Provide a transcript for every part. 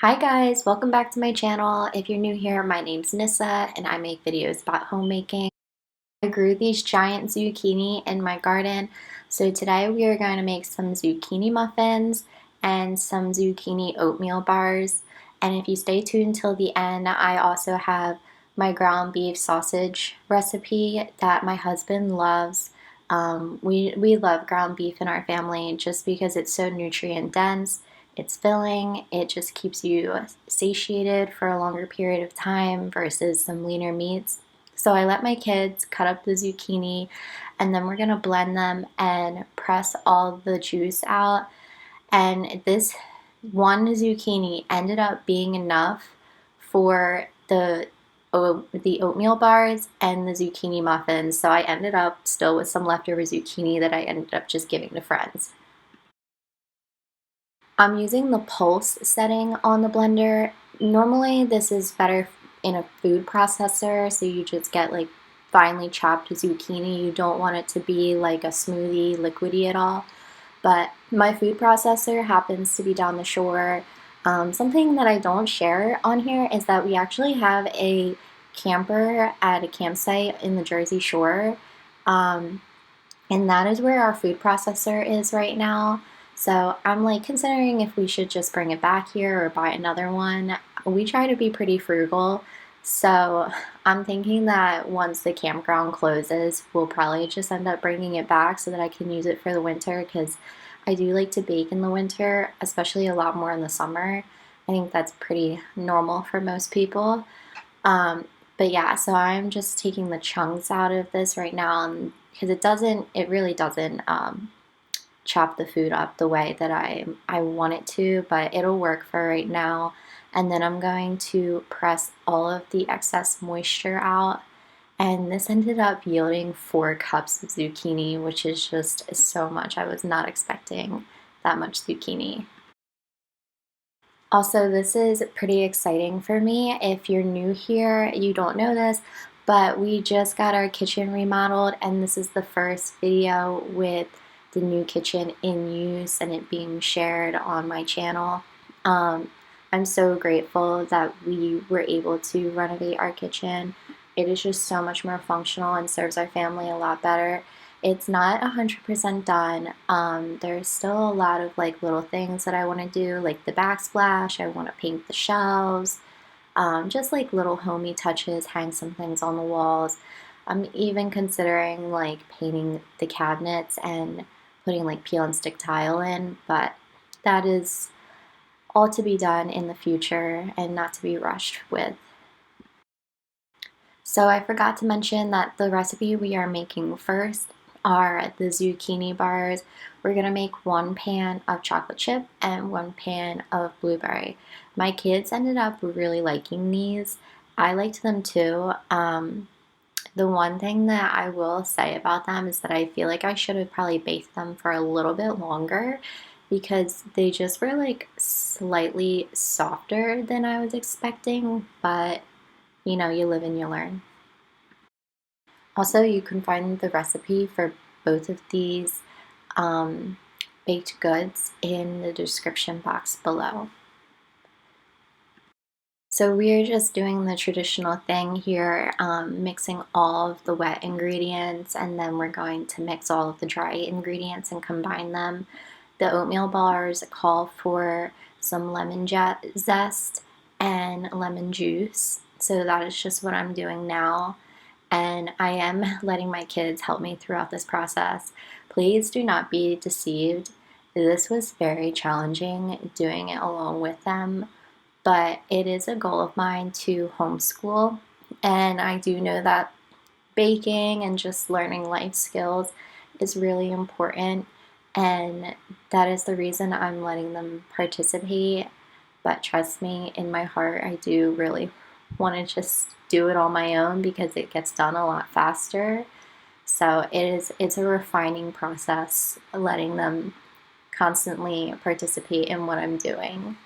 Hi guys, welcome back to my channel. If you're new here, my name's Nissa and I make videos about homemaking. I grew these giant zucchini in my garden, so today we are going to make some zucchini muffins and some zucchini oatmeal bars. And if you stay tuned till the end, I also have my ground beef sausage recipe that my husband loves. We love ground beef in our family just because it's so nutrient dense. It's filling, it just keeps you satiated for a longer period of time versus some leaner meats. So I let my kids cut up the zucchini and then we're gonna blend them and press all the juice out. And this one zucchini ended up being enough for the oatmeal bars and the zucchini muffins. So I ended up still with some leftover zucchini that I ended up just giving to friends. I'm using the pulse setting on the blender. Normally this is better in a food processor, so you just get like finely chopped zucchini. You don't want it to be like a smoothie, liquidy at all. But my food processor happens to be down the shore. Something that I don't share on here is that we actually have a camper at a campsite in the Jersey Shore. And that is where our food processor is right now. So I'm like considering if we should just bring it back here or buy another one. We try to be pretty frugal. So I'm thinking that once the campground closes, we'll probably just end up bringing it back so that I can use it for the winter because I do like to bake in the winter, especially a lot more in the summer. I think that's pretty normal for most people. But yeah, so I'm just taking the chunks out of this right now and because it really doesn't chop the food up the way that I want it to, but it'll work for right now. And then I'm going to press all of the excess moisture out. And this ended up yielding 4 cups of zucchini, which is just so much. I was not expecting that much zucchini. Also, this is pretty exciting for me. If you're new here, you don't know this, but we just got our kitchen remodeled and this is the first video with the new kitchen in use and it being shared on my channel. I'm so grateful that we were able to renovate our kitchen. It is just so much more functional and serves our family a lot better. It's not 100% done. There's still a lot of like little things that I want to do, like the backsplash. I want to paint the shelves, just like little homey touches, hang some things on the walls. I'm even considering like painting the cabinets and putting like peel and stick tile in, but that is all to be done in the future and not to be rushed with. So I forgot to mention that the recipe we are making first are the zucchini bars. We're gonna make 1 pan of chocolate chip and 1 pan of blueberry. My kids ended up really liking these. I liked them too. The one thing that I will say about them is that I feel like I should have probably baked them for a little bit longer because they just were like slightly softer than I was expecting, but you know, you live and you learn. Also, you can find the recipe for both of these baked goods in the description box below. So we're just doing the traditional thing here, mixing all of the wet ingredients, and then we're going to mix all of the dry ingredients and combine them. The oatmeal bars call for some lemon zest and lemon juice, so that is just what I'm doing now. And I am letting my kids help me throughout this process. Please do not be deceived. This was very challenging doing it along with them, but it is a goal of mine to homeschool. And I do know that baking and just learning life skills is really important. And that is the reason I'm letting them participate. But trust me, in my heart, I do really want to just do it on my own because it gets done a lot faster. So it's a refining process, letting them constantly participate in what I'm doing.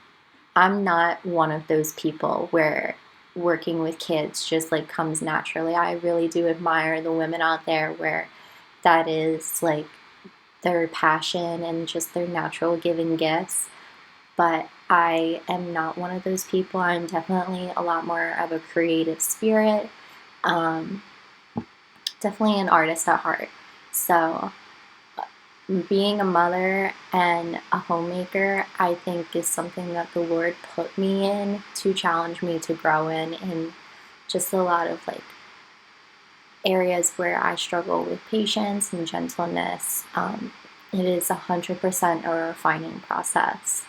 I'm not one of those people where working with kids just like comes naturally. I really do admire the women out there where that is like their passion and just their natural giving gifts. But I am not one of those people. I'm definitely a lot more of a creative spirit. Um, Definitely an artist at heart. So being a mother and a homemaker, I think is something that the Lord put me in to challenge me to grow in, and just a lot of like areas where I struggle with patience and gentleness. It is 100% a refining process.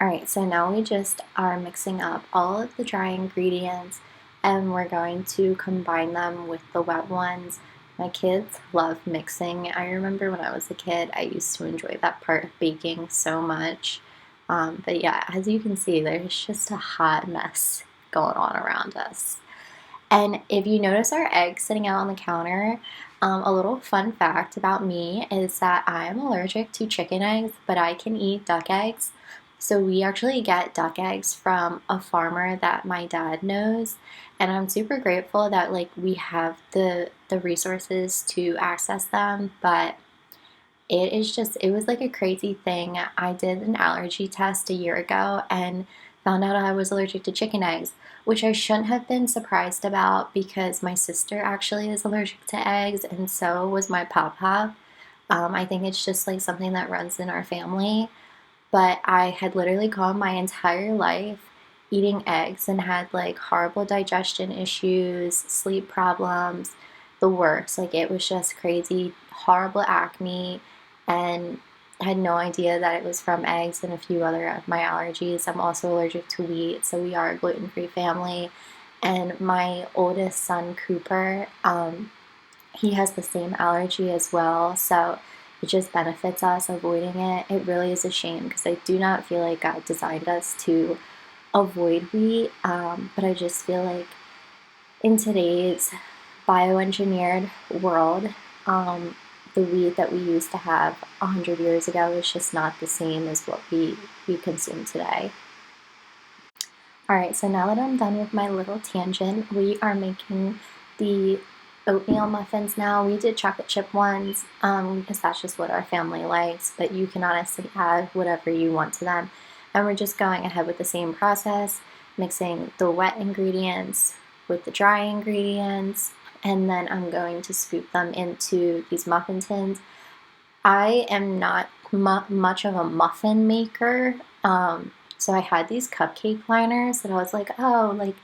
All right, so now we just are mixing up all of the dry ingredients and we're going to combine them with the wet ones. My kids love mixing. I remember when I was a kid, I used to enjoy that part of baking so much. But yeah, as you can see, there's just a hot mess going on around us. And if you notice our eggs sitting out on the counter, a little fun fact about me is that I am allergic to chicken eggs, but I can eat duck eggs. So we actually get duck eggs from a farmer that my dad knows, and I'm super grateful that like we have the resources to access them, but it was like a crazy thing. I did an allergy test a year ago and found out I was allergic to chicken eggs, which I shouldn't have been surprised about because my sister actually is allergic to eggs and so was my papa. I think it's just like something that runs in our family. But I had literally gone my entire life eating eggs and had like horrible digestion issues, sleep problems, the works. Like it was just crazy, horrible acne, and I had no idea that it was from eggs and a few other of my allergies. I'm also allergic to wheat, so we are a gluten-free family. And my oldest son, Cooper, he has the same allergy as well, so it just benefits us avoiding it. It really is a shame because I do not feel like God designed us to avoid wheat, but I just feel like in today's bioengineered world, the wheat that we used to have 100 years ago is just not the same as what we consume today. All right, so now that I'm done with my little tangent, we are making the oatmeal muffins now. We did chocolate chip ones because that's just what our family likes, but you can honestly add whatever you want to them. And we're just going ahead with the same process, mixing the wet ingredients with the dry ingredients, and then I'm going to scoop them into these muffin tins. I am not much of a muffin maker. So I had these cupcake liners that I was like, oh, like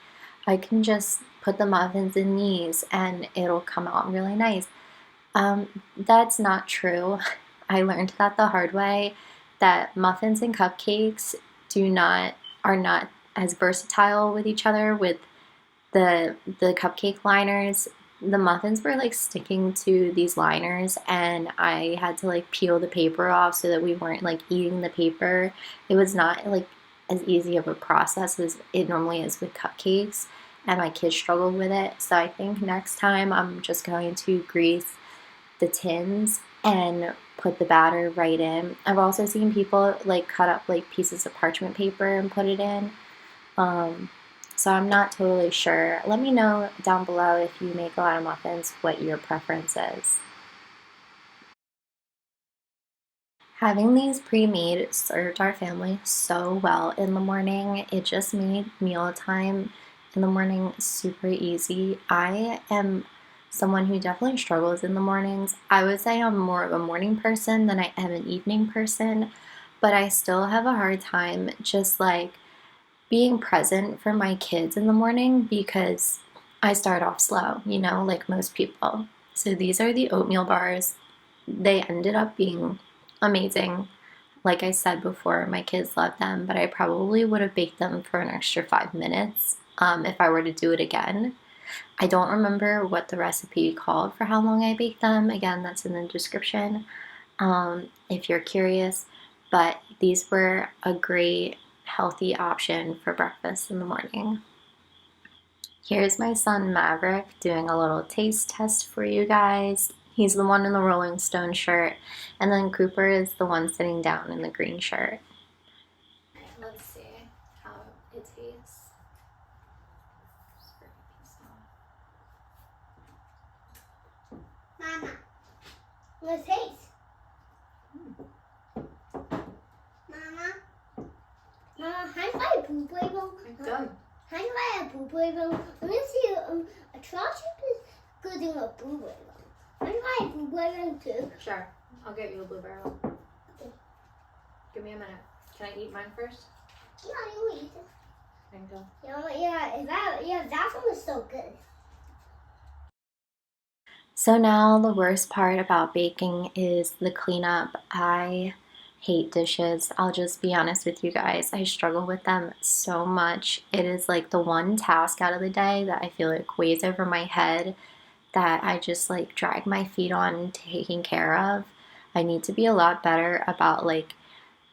I can just put the muffins in these and it'll come out really nice. That's not true. I learned that the hard way, that muffins and cupcakes are not as versatile with each other with the cupcake liners. The muffins were like sticking to these liners and I had to like peel the paper off so that we weren't like eating the paper. It was not like as easy of a process as it normally is with cupcakes, and my kids struggled with it. So I think next time I'm just going to grease the tins and put the batter right in. I've also seen people like cut up like pieces of parchment paper and put it in. So I'm not totally sure. Let me know down below if you make a lot of muffins, what your preference is. Having these pre-made served our family so well in the morning. It just made mealtime in the morning super easy. I am someone who definitely struggles in the mornings. I would say I'm more of a morning person than I am an evening person, but I still have a hard time just like being present for my kids in the morning because I start off slow, like most people. So these are the oatmeal bars. They ended up being amazing. Like I said before, my kids love them, but I probably would have baked them for an extra 5 minutes if I were to do it again. I don't remember what the recipe called for how long I baked them. Again, that's in the description if you're curious. But these were a great, healthy option for breakfast in the morning. Here's my son Maverick doing a little taste test for you guys. He's the one in the Rolling Stone shirt, and then Cooper is the one sitting down in the green shirt. All right, let's see how it tastes. Mama, let's taste. Mama, blueberry? Good. How do I have blueberry? Let me see. A chocolate chip is good in a blueberry. How do I have blueberry too? Sure. I'll get you a blueberry one. Okay. Give me a minute. Can I eat mine first? Yeah, you eat it. Thank you. Yeah, that one is so good. So now the worst part about baking is the cleanup. I hate dishes. I'll just be honest with you guys. I struggle with them so much. It is like the one task out of the day that I feel like weighs over my head that I just like drag my feet on taking care of. I need to be a lot better about like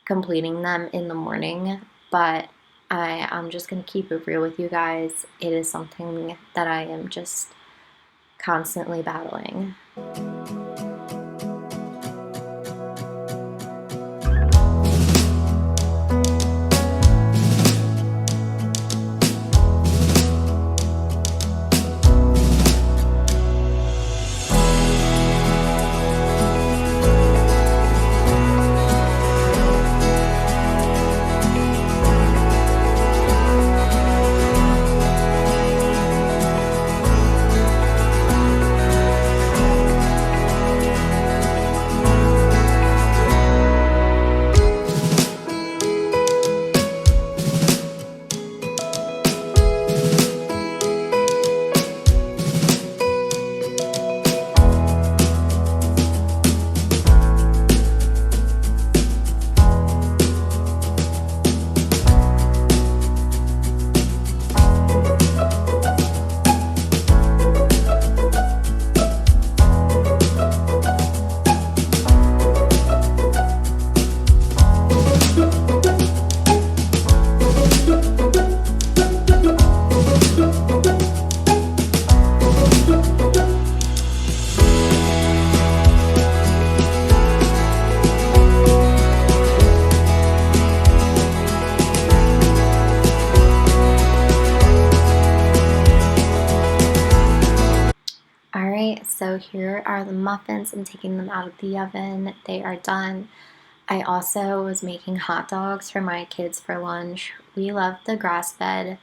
completing them in the morning, but I'm just gonna keep it real with you guys. It is something that I am just constantly battling. Alright, so here are the muffins. I'm taking them out of the oven. They are done. I also was making hot dogs for my kids for lunch. We love the grass-fed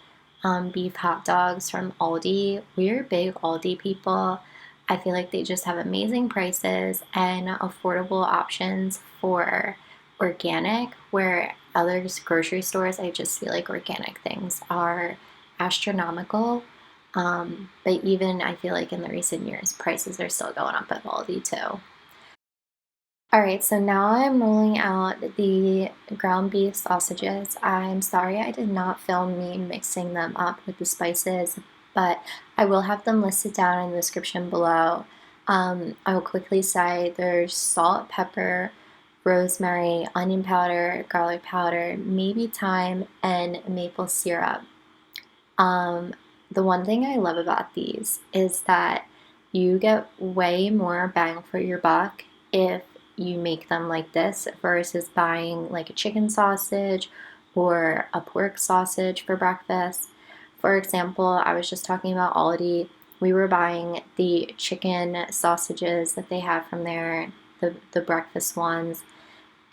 beef hot dogs from Aldi. We're big Aldi people. I feel like they just have amazing prices and affordable options for organic, where other grocery stores, I just feel like organic things are astronomical. But even I feel like in the recent years, prices are still going up at Aldi too. Alright, so now I'm rolling out the ground beef sausages. I'm sorry I did not film me mixing them up with the spices, but I will have them listed down in the description below. I will quickly say there's salt, pepper, rosemary, onion powder, garlic powder, maybe thyme, and maple syrup. The one thing I love about these is that you get way more bang for your buck if you make them like this versus buying like a chicken sausage or a pork sausage for breakfast. For example, I was just talking about Aldi. We were buying the chicken sausages that they have from there, the breakfast ones,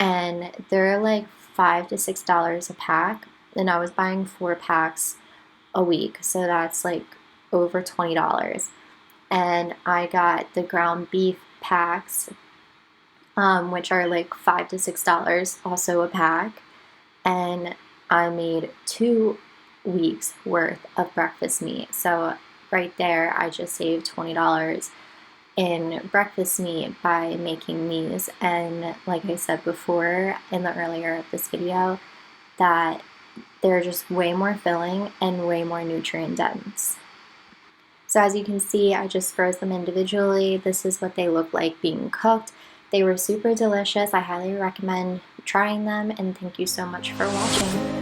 and they're like $5 to $6 a pack. And I was buying 4 packs a week, so that's like over $20. And I got the ground beef packs, which are like $5 to $6 also a pack, and I made 2 weeks worth of breakfast meat. So right there, I just saved $20 in breakfast meat by making these. And like I said before in the earlier of this video, that they're just way more filling and way more nutrient dense. So as you can see, I just froze them individually. This is what they look like being cooked. They were super delicious. I highly recommend trying them, and thank you so much for watching.